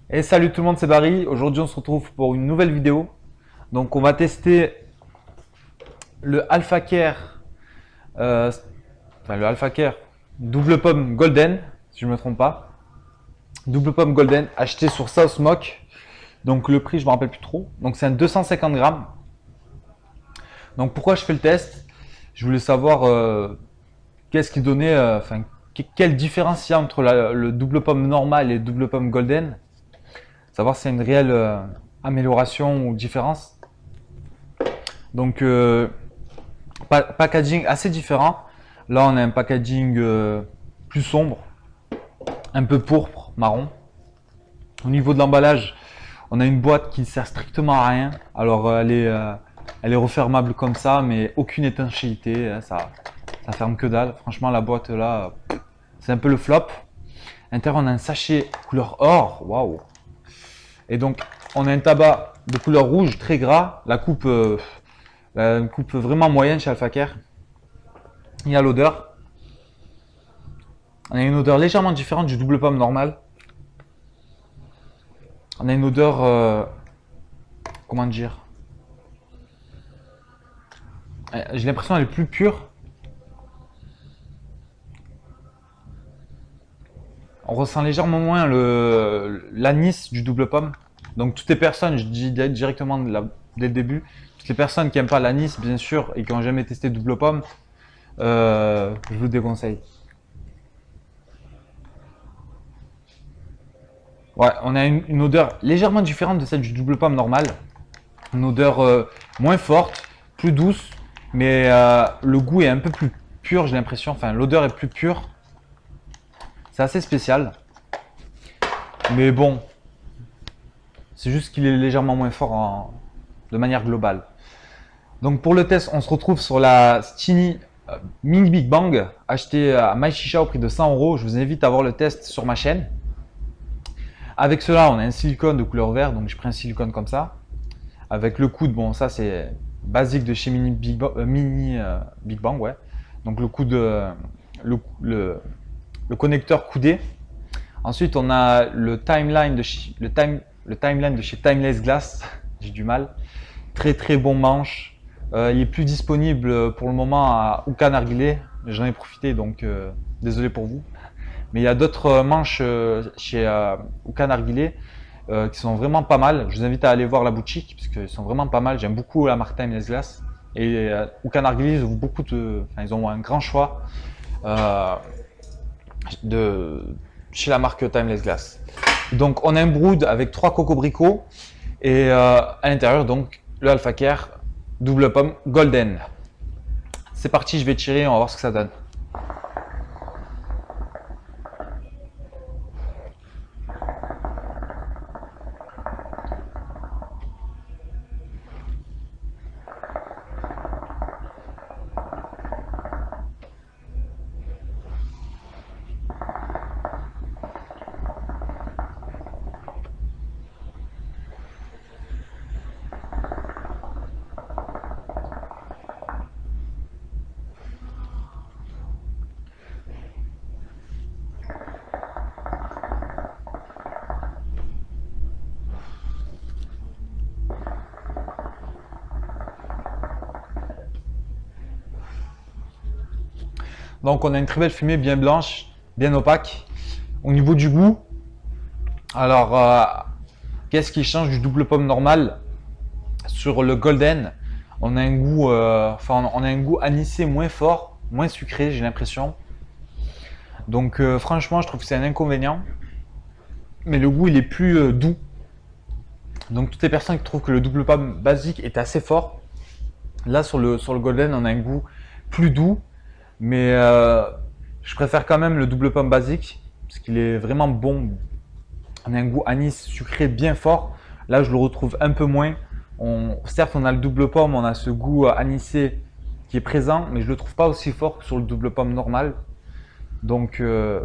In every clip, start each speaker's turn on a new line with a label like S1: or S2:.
S1: Et salut tout le monde, c'est Barry. Aujourd'hui, on se retrouve pour une nouvelle vidéo. Donc, on va tester le Alpha Care, le Alpha Care double pomme golden, si je ne me trompe pas. Double pomme golden acheté sur Southmock. Donc, le prix, je ne me rappelle plus trop. Donc, c'est un 250 grammes. Donc, pourquoi je fais le test? Je voulais savoir qu'est-ce qui donnait, quelle différence il y a entre le double pomme normal et le double pomme golden. Savoir s'il y a une réelle amélioration ou différence. Donc, packaging assez différent. Là, on a un packaging plus sombre, un peu pourpre, marron. Au niveau de l'emballage, on a une boîte qui ne sert strictement à rien. Alors, elle est refermable comme ça, mais aucune étanchéité. Ça ferme que dalle. Franchement, la boîte là, c'est un peu le flop. À l'intérieur, on a un sachet couleur or. Waouh! Et donc, on a un tabac de couleur rouge, très gras. La coupe, une coupe vraiment moyenne chez Alpha Care. Il y a l'odeur. On a une odeur légèrement différente du double pomme normal. On a une odeur, comment dire? J'ai l'impression qu'elle est plus pure. On ressent légèrement moins l'anis du double pomme. Donc toutes les personnes, je dis directement dès le début, toutes les personnes qui n'aiment pas l'anis, bien sûr, et qui n'ont jamais testé double pomme, je vous le déconseille. Ouais, on a une odeur légèrement différente de celle du double pomme normal. Une odeur moins forte, plus douce, mais le goût est un peu plus pur, j'ai l'impression. Enfin, l'odeur est plus pure. C'est assez spécial. Mais bon, c'est juste qu'il est légèrement moins fort de manière globale. Donc pour le test, on se retrouve sur la Stiny Mini Big Bang, achetée à MyChicha au prix de 100 €. Je vous invite à voir le test sur ma chaîne. Avec cela, on a un silicone de couleur vert, donc je prends un silicone comme ça. Avec le coude, bon ça c'est basique de chez Mini Big Big Bang, ouais. Donc le coude, le connecteur coudé. Ensuite, on a le timeline de chez Timeless Glass. J'ai du mal. Très très bon manche. Il est plus disponible pour le moment à Ouka Narguilé. J'en ai profité, donc désolé pour vous. Mais il y a d'autres manches chez Ouka Narguilé qui sont vraiment pas mal. Je vous invite à aller voir la boutique parce qu'ils sont vraiment pas mal. J'aime beaucoup la marque Timeless Glass. Et Ouka Narguilé, ils ont un grand choix chez la marque Timeless Glass. Donc on a un brood avec 3 cocobricots et à l'intérieur donc le Alpha Care double pomme golden. C'est parti, je vais tirer, on va voir ce que ça donne. Donc on a une très belle fumée bien blanche, bien opaque. Au niveau du goût, alors qu'est-ce qui change du double pomme normal sur le golden? On a un goût, on a un goût anisé moins fort, moins sucré, j'ai l'impression. Donc franchement, je trouve que c'est un inconvénient. Mais le goût il est plus doux. Donc toutes les personnes qui trouvent que le double pomme basique est assez fort, là sur le golden on a un goût plus doux. Mais je préfère quand même le double pomme basique parce qu'il est vraiment bon. On a un goût anis sucré bien fort. Là, je le retrouve un peu moins. Certes, on a le double pomme, on a ce goût anisé qui est présent, mais je le trouve pas aussi fort que sur le double pomme normal. Donc, je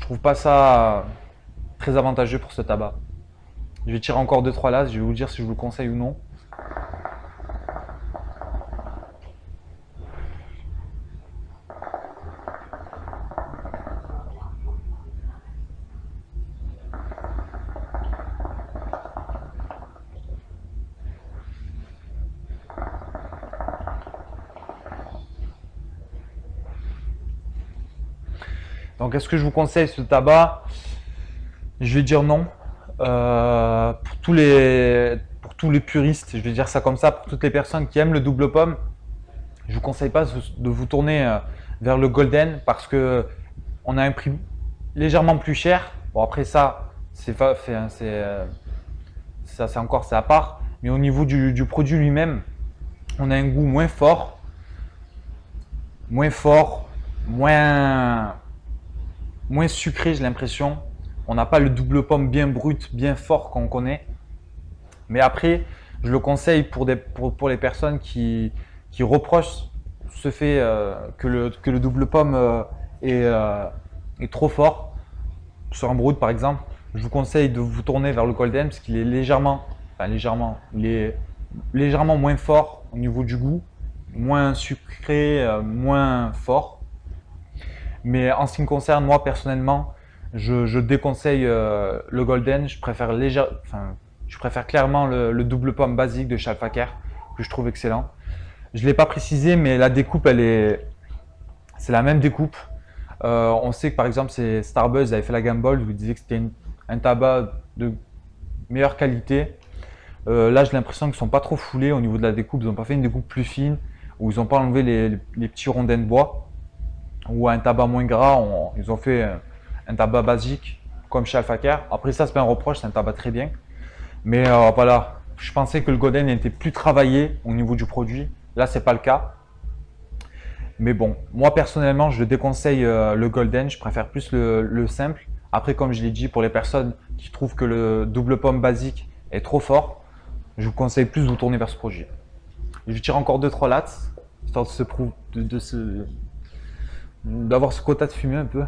S1: trouve pas ça très avantageux pour ce tabac. Je vais tirer encore 2-3 lasses, je vais vous dire si je vous le conseille ou non. Donc, est-ce que je vous conseille ce tabac? Je vais dire non. Pour tous les puristes, je vais dire ça comme ça, pour toutes les personnes qui aiment le double pomme, je vous conseille pas de vous tourner vers le golden parce que on a un prix légèrement plus cher. Bon, après ça, c'est encore c'est à part. Mais au niveau du produit lui-même, on a un goût moins fort, moins sucré, j'ai l'impression. On n'a pas le double pomme bien brut, bien fort qu'on connaît. Mais après, je le conseille pour les personnes qui reprochent ce fait que le double pomme est trop fort. Sur un brut par exemple, je vous conseille de vous tourner vers le golden parce qu'il est il est légèrement moins fort au niveau du goût, moins sucré, moins fort. Mais en ce qui me concerne, moi personnellement, je déconseille le golden. Je préfère clairement le double pomme basique de chez Alphaker que je trouve excellent. Je ne l'ai pas précisé, mais la découpe, c'est la même découpe. On sait que par exemple, c'est Starbuzz avait fait la Gamble, vous disiez que c'était un tabac de meilleure qualité. Là, j'ai l'impression qu'ils ne sont pas trop foulés au niveau de la découpe. Ils n'ont pas fait une découpe plus fine ou ils n'ont pas enlevé les petits rondins de bois. Ou un tabac moins gras, ils ont fait un tabac basique comme chez Alphaker. Après ça, c'est pas un reproche, c'est un tabac très bien. Mais voilà, je pensais que le golden était plus travaillé au niveau du produit. Là, c'est pas le cas. Mais bon, moi personnellement, je déconseille le golden. Je préfère plus le simple. Après, comme je l'ai dit, pour les personnes qui trouvent que le double pomme basique est trop fort, je vous conseille plus de vous tourner vers ce produit. Je tire encore 2-3 lats, histoire d'avoir ce quota de fumée un peu.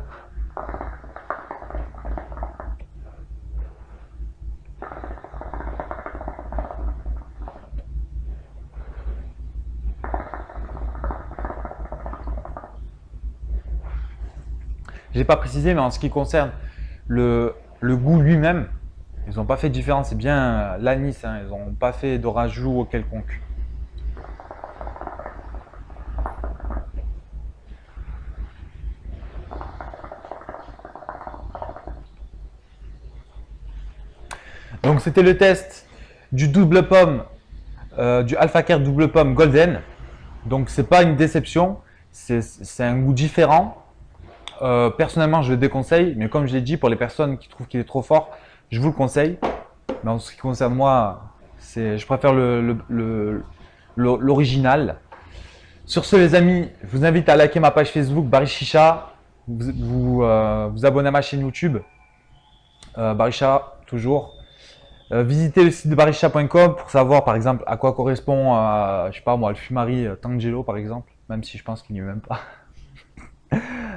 S1: J'ai pas précisé, mais en ce qui concerne le goût lui-même, ils n'ont pas fait de différence. C'est bien l'anis, hein, ils n'ont pas fait de rajout quelconque. Donc c'était le test du double pomme, du Alphaker double pomme golden. Donc c'est pas une déception, c'est un goût différent. Personnellement, je le déconseille, mais comme je l'ai dit, pour les personnes qui trouvent qu'il est trop fort, je vous le conseille. Mais en ce qui concerne moi, je préfère l'original. Sur ce, les amis, je vous invite à liker ma page Facebook Barry Chicha, vous abonner à ma chaîne YouTube Barisha toujours. Visitez le site de barisha.com pour savoir par exemple à quoi correspond, je sais pas moi, le Fumari Tangelo par exemple, même si je pense qu'il n'y est même pas.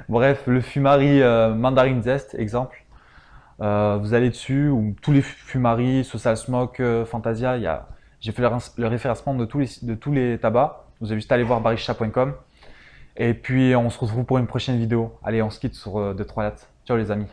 S1: Bref, le Fumari Mandarin Zest, exemple. Vous allez dessus, ou tous les Fumari, Social Smoke, Fantasia, j'ai fait le référencement de tous les tabacs. Vous avez juste à aller voir barisha.com. Et puis on se retrouve pour une prochaine vidéo. Allez, on se quitte sur 2-3 lattes. Ciao les amis.